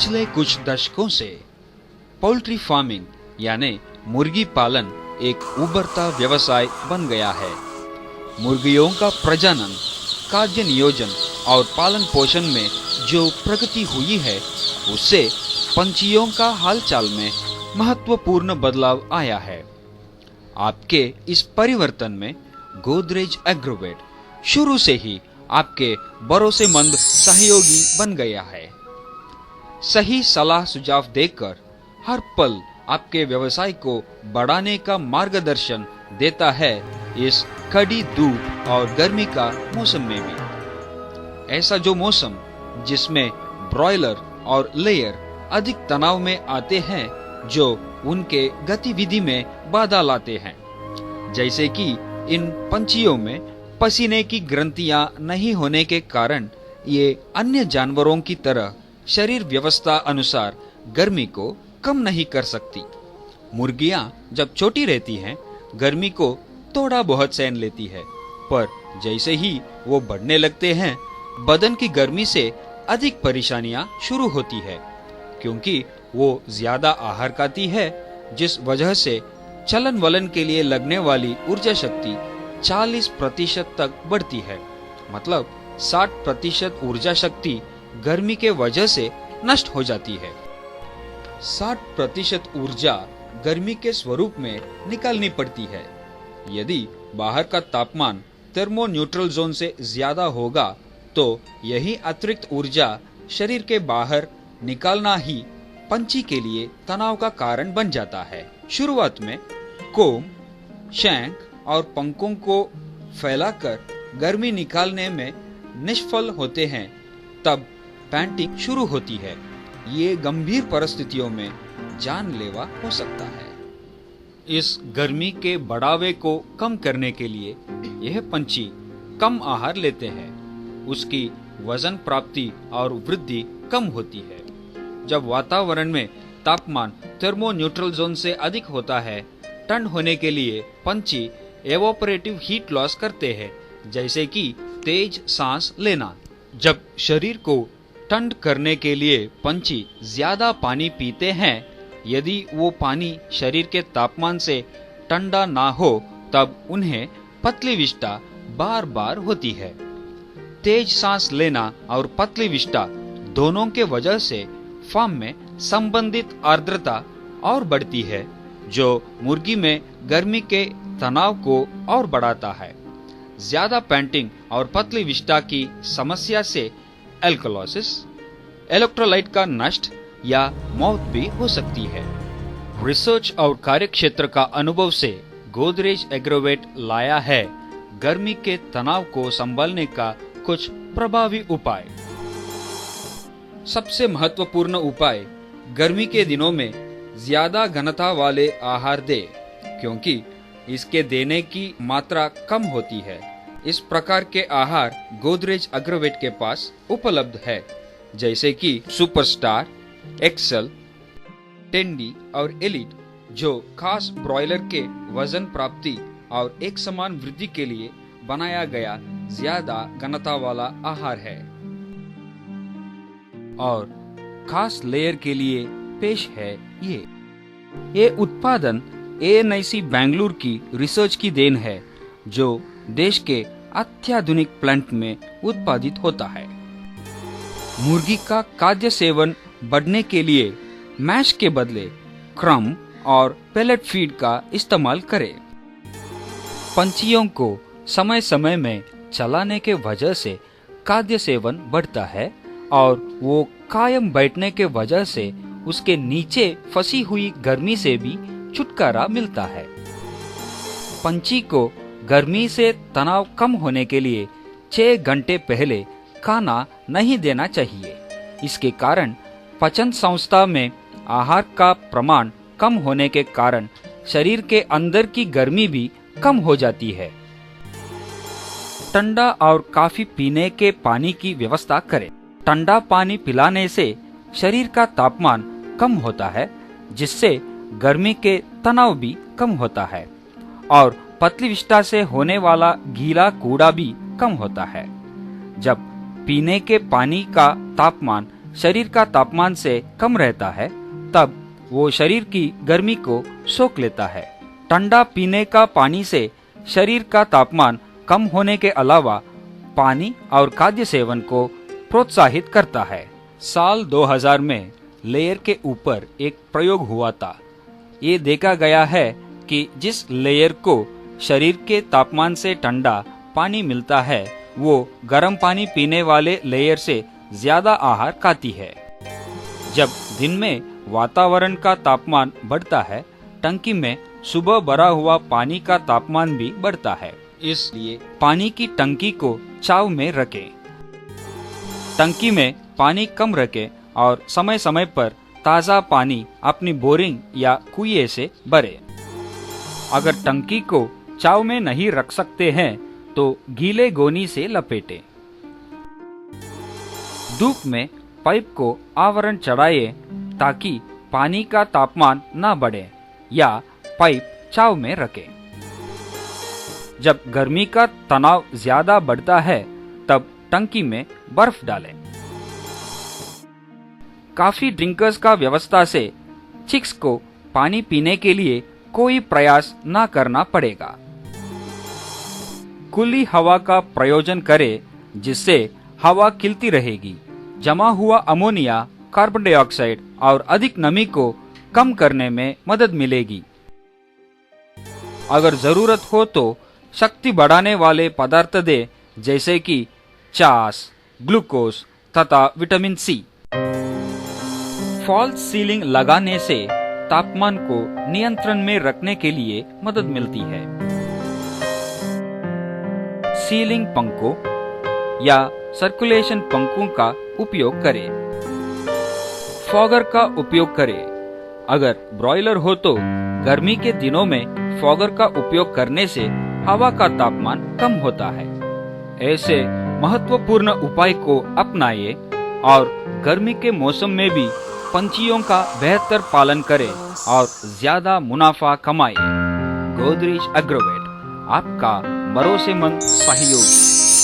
पिछले कुछ दशकों से पोल्ट्री फार्मिंग यानी मुर्गी पालन एक उभरता व्यवसाय बन गया है। मुर्गियों का प्रजनन, खाद्य नियोजन और पालन पोषण में जो प्रगति हुई है, उससे पंछियों का हालचाल में महत्वपूर्ण बदलाव आया है। आपके इस परिवर्तन में गोदरेज एग्रोवेट शुरू से ही आपके भरोसेमंद सहयोगी बन गया है। सही सलाह सुझाव देकर हर पल आपके व्यवसाय को बढ़ाने का मार्गदर्शन देता है, इस कड़ी धूप और गर्मी का मौसम में भी। ऐसा जो मौसम जिसमें ब्रॉयलर और लेयर अधिक तनाव में आते हैं, जो उनके गतिविधि में बाधा लाते हैं, जैसे कि इन पंछियों में पसीने की ग्रंथियां नहीं होने के कारण ये अन्य जानवरों की तरह शरीर व्यवस्था अनुसार गर्मी को कम नहीं कर सकती। मुर्गियां जब छोटी रहती हैं, गर्मी को थोड़ा बहुत सहन लेती है, पर जैसे ही वो बढ़ने लगते हैं, बदन की गर्मी से अधिक परेशानियां शुरू होती है, क्योंकि वो ज्यादा आहार खाती है, जिस वजह से चलन वलन के लिए लगने वाली ऊर्जा शक्ति 40% तक बढ़ती है। मतलब 60% ऊर्जा शक्ति गर्मी के वजह से नष्ट हो जाती है। 60% ऊर्जा गर्मी के स्वरूप में निकालनी पड़ती है। यदि बाहर का तापमान थर्मो न्यूट्रल जोन से ज्यादा होगा, तो यही अतिरिक्त ऊर्जा शरीर के बाहर निकालना ही पंछी के लिए तनाव का कारण बन जाता है। शुरुआत में कोम, शैंक और पंखों को फैलाकर गर्मी निकालने में निष्फल होते हैं, तब पैंटिंग शुरू होती है। ये गंभीर परिस्थितियों में जानलेवा हो सकता है। इस गर्मी के बढ़ावे को कम करने के लिए यह पंछी कम आहार लेते हैं। उसकी वजन प्राप्ति और वृद्धि कम होती है। जब वातावरण में तापमान थर्मो न्यूट्रल जोन से अधिक होता है, ठंड होने के लिए पंछी एवोपरेटिव हीट लॉस करते हैं, जैसे कि तेज सांस लेना। जब शरीर को ठंड करने के लिए पंछी ज्यादा पानी पीते हैं, यदि वो पानी शरीर के तापमान से ठंडा ना हो, तब उन्हें पतली विष्ठा बार बार होती है। तेज सांस लेना और पतली विष्ठा दोनों के वजह से फार्म में संबंधित आर्द्रता और बढ़ती है, जो मुर्गी में गर्मी के तनाव को और बढ़ाता है। ज्यादा पैंटिंग और पतली विष्ठा की समस्या से एल्कलोसिस, इलेक्ट्रोलाइट का नष्ट या मौत भी हो सकती है। रिसर्च और कार्यक्षेत्र का अनुभव से गोदरेज एग्रोवेट लाया है गर्मी के तनाव को संभालने का कुछ प्रभावी उपाय। सबसे महत्वपूर्ण उपाय, गर्मी के दिनों में ज्यादा घनता वाले आहार दे, क्योंकि इसके देने की मात्रा कम होती है। इस प्रकार के आहार गोदरेज एग्रोवेट के पास उपलब्ध है, जैसे कि सुपरस्टार, एक्सेल, टेंडी और एलिट, जो खास ब्रॉयलर के वजन प्राप्ति और एक समान वृद्धि के लिए बनाया गया ज्यादा घनता वाला आहार है। और खास लेयर के लिए पेश है ये उत्पादन ANIC बेंगलुरु की रिसर्च की देन है, जो देश के अत्याधुनिक प्लांट में उत्पादित होता है। मुर्गी का खाद्य सेवन बढ़ने के लिए मैश के बदले क्रम और पेलेट फीड का इस्तेमाल करें। पंछियों को समय समय में चलाने के वजह से खाद्य सेवन बढ़ता है, और वो कायम बैठने के वजह से उसके नीचे फंसी हुई गर्मी से भी छुटकारा मिलता है। पंछी को गर्मी से तनाव कम होने के लिए 6 घंटे पहले खाना नहीं देना चाहिए। इसके कारण पाचन संस्था में आहार का प्रमाण कम होने के कारण शरीर के अंदर की गर्मी भी कम हो जाती है। ठंडा और काफी पीने के पानी की व्यवस्था करें। ठंडा पानी पिलाने से शरीर का तापमान कम होता है, जिससे गर्मी के तनाव भी कम होता है, और पतली विष्ठा से होने वाला गीला कूड़ा भी कम होता है। जब पीने के पानी का तापमान शरीर का तापमान से कम रहता है तब वो शरीर की गर्मी को सोख लेता है। ठंडा पीने का पानी से शरीर का तापमान कम होने के अलावा पानी और खाद्य सेवन को प्रोत्साहित करता है। साल 2000 में लेयर के ऊपर एक प्रयोग हुआ था। ये देखा गया है कि जिस लेयर को शरीर के तापमान से ठंडा पानी मिलता है वो गर्म पानी पीने वाले लेयर से ज्यादा आहार खाती है। जब दिन में वातावरण का तापमान बढ़ता है, टंकी में सुबह भरा हुआ पानी का तापमान भी बढ़ता है। इसलिए पानी की टंकी को चाव में रखें। टंकी में पानी कम रखें और समय समय पर ताज़ा पानी अपनी बोरिंग या कुएं से भरें। अगर टंकी को चाव में नहीं रख सकते हैं तो गीले गोनी से लपेटें। धूप में पाइप को आवरण चढ़ाएं ताकि पानी का तापमान न बढ़े या पाइप चाव में रखें। जब गर्मी का तनाव ज्यादा बढ़ता है तब टंकी में बर्फ डालें। काफी ड्रिंकर्स का व्यवस्था से चिक्स को पानी पीने के लिए कोई प्रयास न करना पड़ेगा। खुली हवा का प्रयोजन करें जिससे हवा खिलती रहेगी। जमा हुआ अमोनिया, कार्बन डाइऑक्साइड और अधिक नमी को कम करने में मदद मिलेगी। अगर जरूरत हो तो शक्ति बढ़ाने वाले पदार्थ दें जैसे कि चास, ग्लूकोज तथा विटामिन सी। फॉल्स सीलिंग लगाने से तापमान को नियंत्रण में रखने के लिए मदद मिलती है। सीलिंग पंखों या सर्कुलेशन पंखों का उपयोग करें। फॉगर का उपयोग करें। अगर ब्रॉयलर हो तो गर्मी के दिनों में फॉगर का उपयोग करने से हवा का तापमान कम होता है। ऐसे महत्वपूर्ण उपाय को अपनाएं और गर्मी के मौसम में भी पंछियों का बेहतर पालन करें और ज्यादा मुनाफा कमाएं। गोदरेज एग्रोवेट, आपका भरोसेमंद सहयोगी।